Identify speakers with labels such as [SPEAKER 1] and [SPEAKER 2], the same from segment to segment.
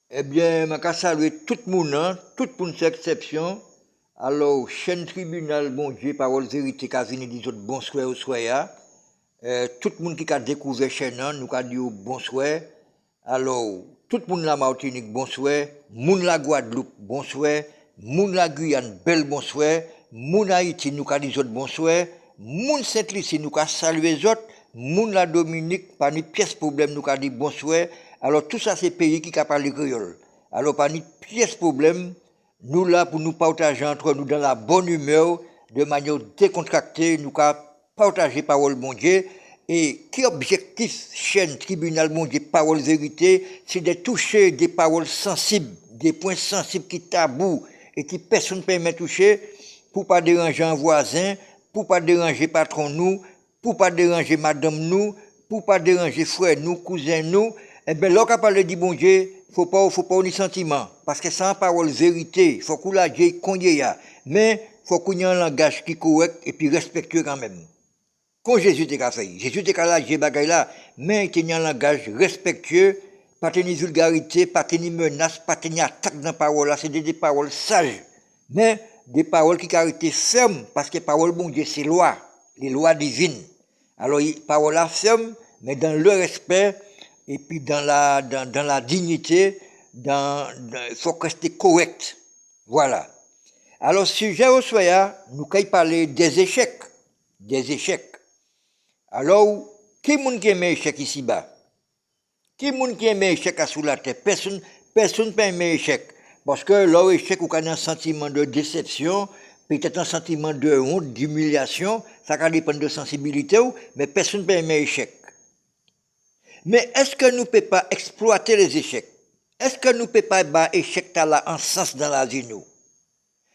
[SPEAKER 1] Eh bien, je salue tout le monde, hein, tout le monde sans exception. Alors, chaîne tribunal, bon Dieu, parole vérité, qu'a venu des autres bonsoir au soir. Tout le monde qui a découvert chaîne, nous a dit bonsoir. Alors, tout le monde la Martinique, bonsoir. Moun la Guadeloupe, bonsoir. Moun la Guyane, bel bonsoir. Moun Haïti, nous a dit autres bonsoir. Moun Saint-Lucie, nous a salué les autres. Moun la Dominique, pas ni pièce problème, nous a dit bonsoir. Alors, tout ça, c'est pays qui a parlé créole. Alors, pas ni pièce problème, nous là pour nous partager entre nous dans la bonne humeur, de manière décontractée, nous avons partagé parole bon Dieu. Et qui objectif chaîne tribunal bon Dieu, parole vérité, c'est de toucher des paroles sensibles, des points sensibles qui tabous et qui personne ne peut me toucher pour pas déranger un voisin, pour pas déranger patron nous, pour pas déranger madame nous, pour pas déranger frère nous, cousin nous. Eh bien, lorsqu'on parle du bon Dieu, faut pas ni sentiment. Parce que c'est une parole vérité. Faut qu'on la dise qu'on y a. Mais, faut qu'on ait un langage qui est correct et puis respectueux quand même. Quand Jésus t'a fait, Jésus t'a la dit bagaille là, mais il y a un langage respectueux, pas de vulgarité, pas de menace, pas de attaque dans la parole là, c'est des paroles sages. Mais, des paroles qui ont été fermes, parce que parole bon Dieu, c'est loi, les lois divines. Alors, parole là ferme, mais dans le respect, et puis dans la dignité, il faut rester correct. Voilà. Alors, sujet au soya, nous allons parler des échecs. Des échecs. Alors, qui est-ce qui aime les échecs ici-bas? Qui est-ce qui aime les échecs sous la terre? Personne ne peut aimer les échecs. Parce que leur échec, ou a un sentiment de déception, peut-être un sentiment de honte, d'humiliation, ça dépend de sensibilité, mais personne ne peut aimer les échecs. Mais est-ce que nous ne pouvons pas exploiter les échecs? Est-ce que nous ne pouvons pas battre l'échec en sens dans la vie nous?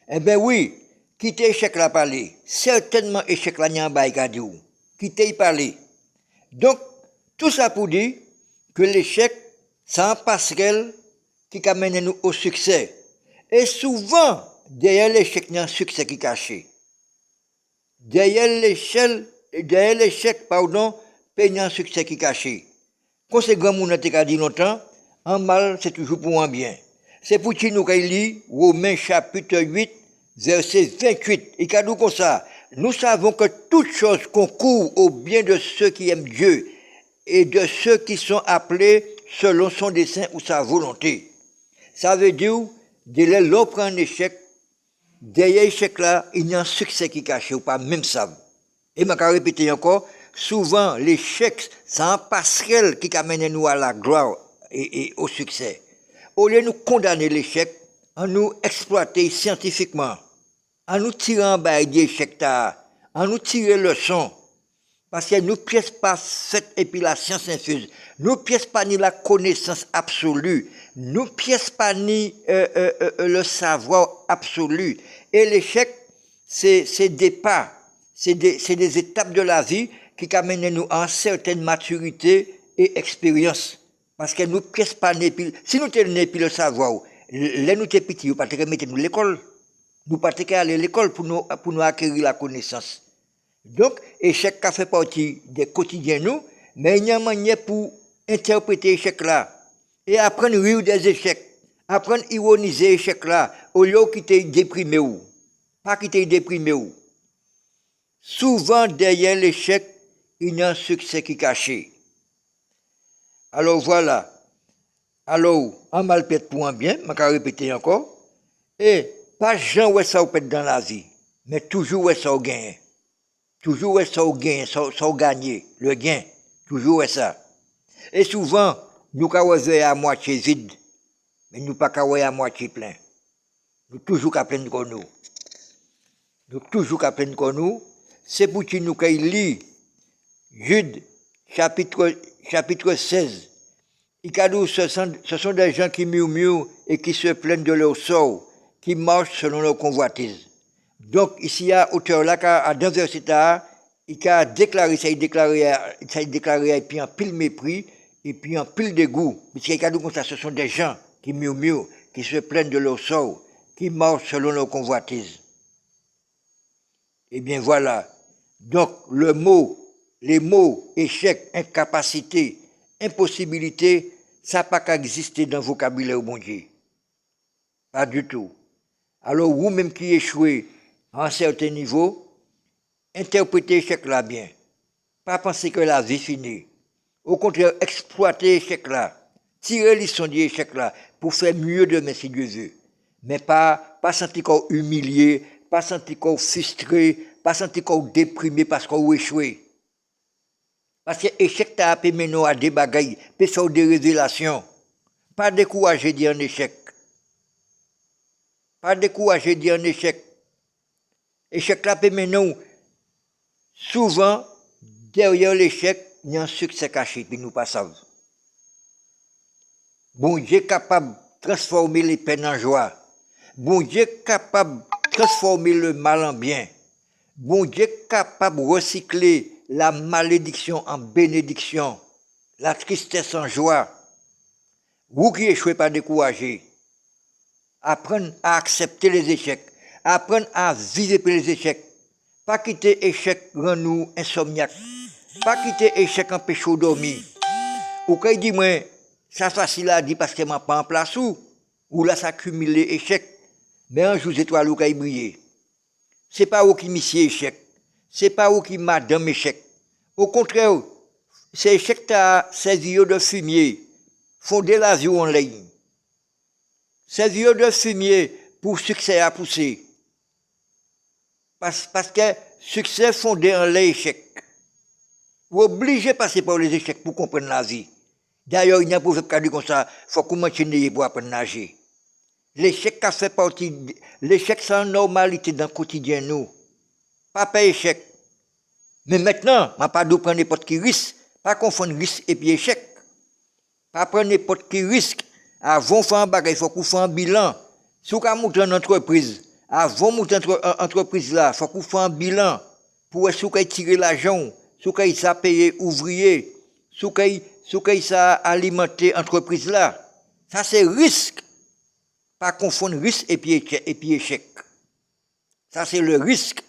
[SPEAKER 1] Eh bien oui, quitter l'échec là parler. Certainement l'échec là n'y a pas de ou. Quitter y parler. Donc, tout ça pour dire que l'échec, c'est un passerelle qui amène nous au succès. Et souvent, derrière l'échec, il y a un succès qui est caché. Derrière l'échec, pardon, il y a un succès qui est caché. Quand c'est grand monde qui a dit longtemps, un mal, c'est toujours pour un bien. C'est pour qui nous lit Romains chapitre 8, verset 28. Et qu'à nous comme ça, nous savons que toute chose concourt au bien de ceux qui aiment Dieu et de ceux qui sont appelés selon son dessein ou sa volonté. Ça veut dire, dès lors prend un échec, derrière l'échec là, il y a un succès qui est caché, ou pas même ça. Et je vais répéter encore, souvent, l'échec, c'est un passerelle qui amène nous à la gloire et au succès. Au lieu de nous condamner l'échec, en nous exploiter scientifiquement, en nous tirant en bas d'échec, en nous tirer le son. Parce que nous ne pièces pas cette et puis la science infuse. Nous ne pièces pas ni la connaissance absolue. Nous ne pièces pas ni le savoir absolu. Et l'échec, c'est des pas. C'est des étapes de la vie qui amènent nous à une certaine maturité et expérience. Parce que nous ne pièces pas ni si nous sommes nés le savoir, là nous sommes petits, nous ne pouvons pas mettre nous l'école. Nous ne pouvons pas aller à l'école pour nous acquérir la connaissance. Donc, échec a fait partie des quotidiens nous, mais il y a une manière pour interpréter l'échec là et apprendre à rire des échecs, apprendre à ironiser l'échec là, au lieu qu'il t'ait déprimé ou, pas qu'il t'ait déprimé ou. Souvent, derrière l'échec, il y a un succès qui est caché. Alors voilà. Alors, un mal pète pour un bien, je vais répéter encore. Et pas jamais ça pète dans la vie, mais toujours ça gagne. Toujours ça gagne, ça gagner, le gain. Toujours ça. Et souvent, nous avons à moitié vide, mais nous pas à moitié plein. Nous toujours qu'à plein comme nous. Nous toujours qu'à plein comme nous. C'est pour que nous lisons Jude, chapitre 16. Ce sont des gens qui murmurent et qui se plaignent de leur sort, qui marchent selon leur convoitise. Donc, ici, il y a auteur là, dans le verset, il a déclaré, ça a déclaré, et puis en pile mépris, et puis en pile dégoût. Puisqu'il a dit comme ça, ce sont des gens qui murmurent, qui se plaignent de leur sort, qui marchent selon leur convoitise. Eh bien, voilà. Donc, les mots échec, incapacité, impossibilité, ça n'a pas qu'à exister dans le vocabulaire bon Dieu. Pas du tout. Alors, vous-même qui échouez à un certain niveau, interprétez l'échec là bien. Pas penser que la vie est finie. Au contraire, exploitez l'échec là. Tirez les leçons de l'échec là pour faire mieux demain si Dieu veut. Mais pas sentir qu'on humilié, pas sentir qu'on frustré, pas sentir qu'on déprimé parce qu'on échoué. Parce que l'échec t'a appelé maintenant à des bagailles, peut faire des révélations. Pas décourager d'un échec. Pas décourager d'un échec. Échec là peut maintenant, souvent, derrière l'échec, il y a un succès caché, puis nous ne savons pas. Bon Dieu est capable de transformer les peines en joie. Bon Dieu est capable de transformer le mal en bien. Bon Dieu est capable de recycler la malédiction en bénédiction, la tristesse en joie. Vous qui échouez pas décourager, apprenez à accepter les échecs, apprenez à vivre les échecs. Pas quitter échec rend nous insomniaques. Pas quitter échec empêche de dormir. Ou quand il dit moi, ça facile à dire parce que je pas en place ou là ça accumule échec. Mais un jour étoile ou quand briller. C'est pas vous qui monsieur échec. C'est pas vous qui madame échec. Au contraire, c'est échec t'a servi de fumier. Fonder la vie en ligne. Servi de fumier pour succès à pousser. Parce que succès fondé en l'échec. Vous obligez de passer par les échecs pour comprendre la vie. D'ailleurs, il y a un proverbe qui dit comme ça, il faut qu'on continue pour apprendre à nager. L'échec a fait partie, l'échec c'est une normalité dans le quotidien nous. Pas échec. Mais maintenant, je ne pas prendre n'importe qui risque, pas confondre risque et puis échec. Pas prendre n'importe qui risque. Avant de faire un bagage, il faut qu'on fasse un bilan. Si vous avez une entreprise, avant de monter une entreprise là, il faut qu'on fasse un bilan pour si vous tirer l'argent, si vous avez payé ouvrier, si vous avez alimenté l'entreprise là. Ça c'est risque. Pas confondre risque et puis échec. Ça c'est le risque.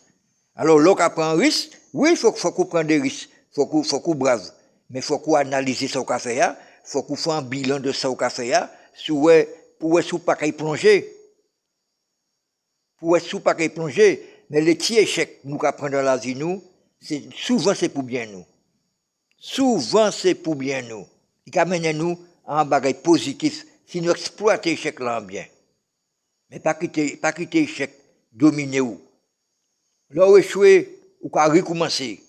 [SPEAKER 1] Alors l'on prend un risque, oui, il faut qu'on prenne des risques, faut qu'on brave, mais il faut qu'on analyse ce qu'on fait, il faut qu'on fasse un bilan de ce qu'on fait, pour être pas qu'il plonger. Pour être pas qu'il plonger, mais les petits échecs nous qu'apprend dans la vie nous, souvent c'est pour bien nous. Souvent c'est pour bien nous. Il amène nous à un bagage positif si nous exploitons l'échec là en bien. Mais pas quitter l'échec dominer ou. Là où échoué, ou qu'à recommencer.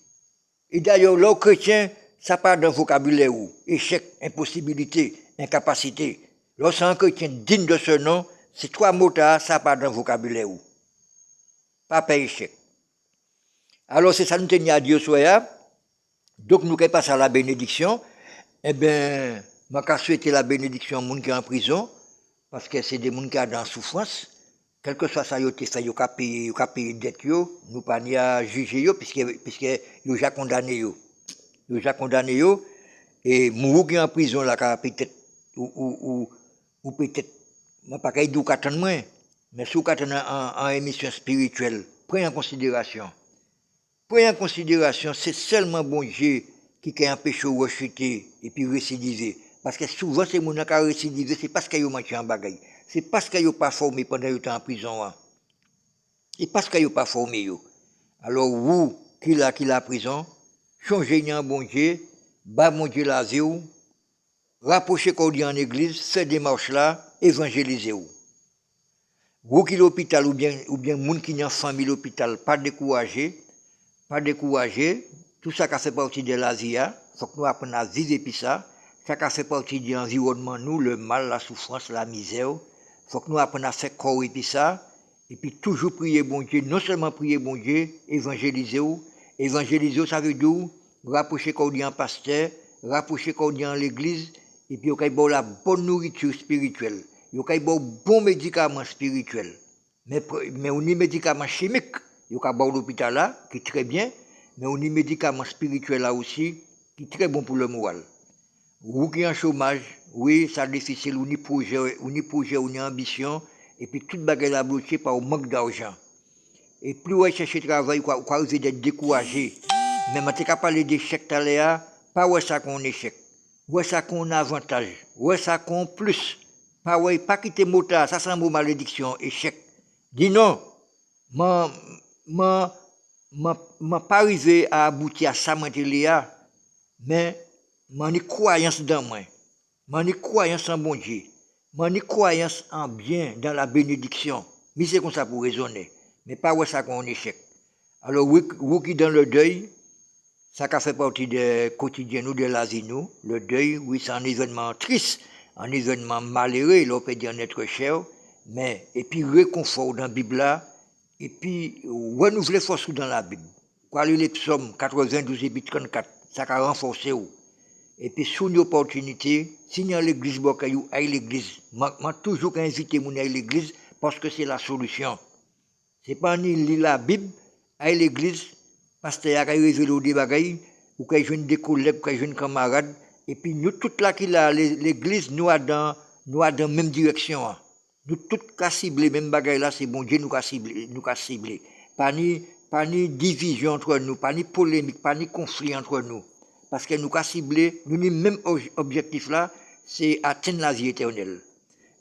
[SPEAKER 1] Et d'ailleurs, là où chrétien, ça part d'un vocabulaire où échec, impossibilité, incapacité. Lorsque un chrétien digne de ce nom, ces trois mots-là, ça part d'un vocabulaire où. Pas échec. Alors, c'est ça nous tenons à Dieu soya. Donc, nous qui passons à la bénédiction, eh bien, je vais souhaiter la bénédiction aux gens qui sont en prison, parce que c'est des gens qui sont dans la souffrance. Quel que soit ça, ils ont fait, ils ont payé dette, nous pas ni à juger, puisque ils ont déjà condamné. Ils ont déjà condamné, et mourir qui en prison, là, peut-être, ou peut-être, je ne pas dire qu'à attendre moins, mais si vous attendez en émission spirituelle, prenez en considération. Prenez en considération, c'est seulement bon Dieu qui a empêché de rechuter et puis récidiver. Parce que souvent, ces gens qui ont récidivé, c'est parce qu'ils ont manqué en bagaille. C'est parce qu'ils n'ont pas formé pendant qu'ils étaient en prison. C'est parce qu'ils n'ont pas formé. Alors, vous, qui la prison, changez en bon Dieu, bas bon Dieu la vie, rapprochez qu'on dit en église, faites des marches là, évangélisez. Vous qui l'hôpital ou bien gens qui ont en famille l'hôpital, pas découragé, tout ça qui fait partie de la vie, il faut que nous apprenions à vivre et puis ça fait partie de l'environnement, nous, le mal, la souffrance, la misère. Il faut que nous apprenions à faire corps et puis ça, et puis toujours prier bon Dieu, non seulement prier bon Dieu, évangéliser. Évangéliser, ça veut dire rapprocher qu'on dit en pasteur, rapprocher qu'on dit en l'église, et puis il y a la bonne nourriture spirituelle, il y a bon médicament spirituel. Mais on y médicament chimiques, il y a l'hôpital là, qui est très bien, mais on y médicament spirituel là aussi, qui est très bon pour le moral. Vous qui êtes en chômage, oui, c'est difficile, on y projet, on y ambition, et puis toute bagarre la bloquée par le manque d'argent. Et plus on cherche travail, on arrive d'être découragé. Même si on parle d'échec, pas ouais ça qu'on échec. ouais ça qu'on avantage, ouais ça qu'on plus. Pas ouais, pas quitter motard, ça c'est mot malédiction, échec. Dis non, m'en m'en m'en pas arrivé à aboutir à ça maintenant, mais m'en ai croyance dans moi. M'en ai croyance en bon Dieu. M'en ai croyance en bien dans la bénédiction. Mais c'est comme ça pour raisonner. Mais pas ouais ça qu'on échec. Alors, vous qui dans le deuil, ça qui fait partie du quotidien nous, de la vie nous, le deuil, oui, c'est un événement triste, un événement malheureux, là, on peut dire être cher, mais, et puis réconfort dans la Bible là, et puis renouveler force dans la Bible. Quoi, les psaumes 92 et puis 34, ça a renforcé ou. Et puis, sous une opportunité, si dans l'église, à l'église, moi, toujours invité à l'église parce que c'est la solution. C'est pas ni lire la Bible, à l'église, pasteur a révélé des bagailles, ou qu'il y a des collègues, ou qu'il y a des camarades, et puis nous, toutes là qui là, l'église, nous a dans la même direction. Nous, toutes qu'à cibler, même bagaille là, c'est bon Dieu, nous qu'à cibler. Pas ni division entre nous, pas ni polémique, pas ni conflit entre nous. Parce que nous qu'à cibler, nous, le même objectif là, c'est atteindre la vie éternelle.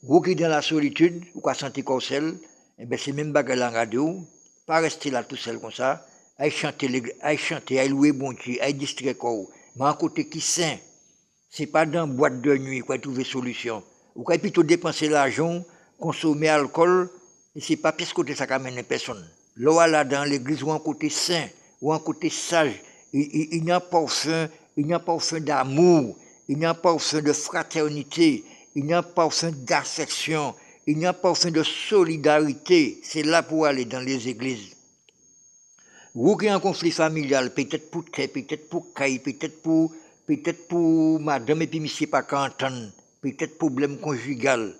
[SPEAKER 1] Vous qui dans la solitude, ou qu'à sentir comme seul, eh bien, c'est même bagarre la radio, pas rester là tout seul comme ça, à chanter, à louer bon Dieu, à distraire quoi. Mais un côté qui saint, c'est pas dans boîte de nuit qu'on trouver solution. Ou qu'on plutôt dépenser l'argent, consommer alcool, et c'est pas plus côté ça qu'amène personne. Là, dans l'église, ou un côté saint, ou un côté sage, il y a un parfum d'amour, il y a un parfum de fraternité, il y a un parfum d'affection, il y a un parfum de solidarité. C'est là pour aller dans les églises. Vous qui avez un conflit familial, peut-être pour terre, peut-être pour caille, peut-être pour madame et puis monsieur pas qu'entendre, peut-être problème conjugal.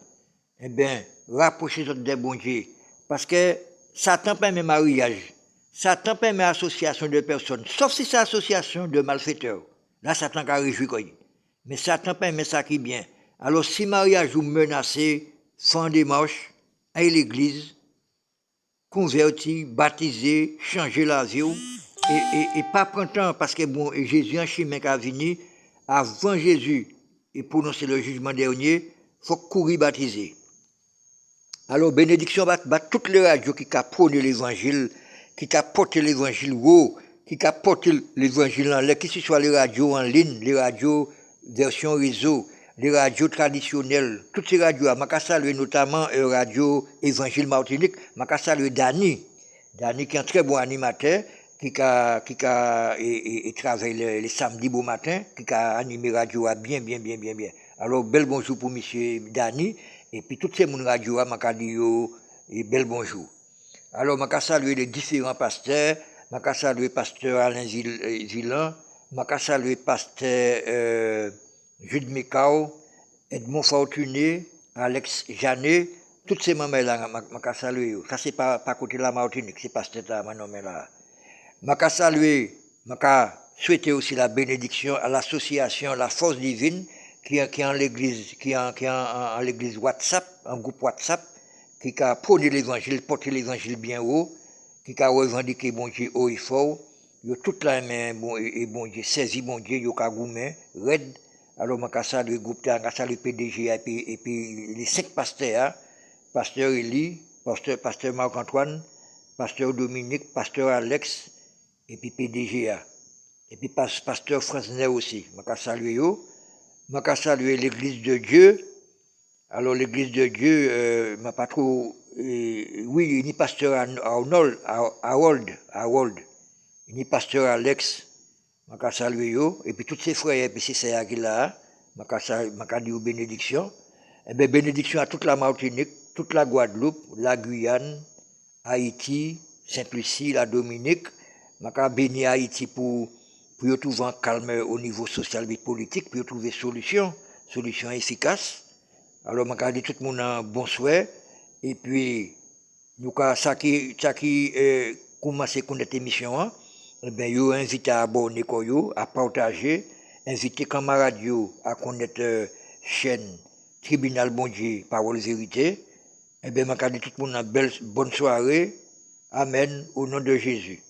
[SPEAKER 1] Eh bien, rapprochez-vous des bons dieux. Parce que Satan permet mariage. Satan permet association de personnes. Sauf si c'est association de malfaiteurs. Là, Satan a réjoui quoi. Mais Satan permet ça qui est bien. Alors, si mariage vous menacez, sans démarche, à l'église, converti, baptisé, changer la vie, et pas prendre temps, parce que bon, Jésus en chemin qui a venu, avant Jésus, et prononcer le jugement dernier, il faut courir baptiser. Alors, bénédiction bat toutes les radios qui prôné l'évangile, qui porté l'évangile haut, qui porté l'évangile en l'air, que ce soit les radios en ligne, les radios version réseau, les radios traditionnelles, toutes ces radios, je salue notamment radio Évangile Martinique, je salue Dani qui est un très bon animateur, qui travaille les samedis beau matin, qui a animé radio bien. Alors, bel bonjour pour monsieur Dani, et puis toutes ces mon radio, je dis et bel bonjour. Alors, je salue les différents pasteurs, je salue pasteur Alain Zillan, je salue pasteur Jude Mikao, Edmond Fortuné, Alex Janet, tous ces mamans-là, je salue. Ça, c'est pas côté de la Martinique, c'est pasteur là. Je salue, je souhaite aussi la bénédiction à l'association La Force Divine, qui est en l'église, en l'église WhatsApp, un groupe WhatsApp, qui a prôné l'évangile, porté l'évangile bien haut, qui a revendiqué bon Dieu haut et fort. Yo toute la main bon Dieu saisi bon Dieu yo ka goumé red. Alors je salue le groupe, je salue le PDG et puis les 5 pasteurs, pasteur Eli, pasteur Marc-Antoine, pasteur Dominique, pasteur Alex et puis PDG et puis pasteur Franciner aussi. Je salue yo. Je salue l'église de Dieu. Alors l'église de Dieu, m'a pas trop oui, ni pasteur Harold, ni pasteur Alex, je salue yo, et puis tous ces frères et puis ces sœurs qui là, je dis bénédiction. Et bien bénédiction à toute la Martinique, toute la Guadeloupe, la Guyane, Haïti, Saint-Lucie, la Dominique. Je bénis Haïti pour trouver un calme au niveau social et politique, pour trouver solution efficace. Alors, je dis tout le monde bon souhait. Et puis, nous, ça qui commence à connaître l'émission, eh bien, yo invité à abonner, à partager, invité camarades à connaître chaîne Tribunal Bon Dieu, Parole Vérité. Eh bien, je dis tout le monde bonne soirée. Amen, au nom de Jésus.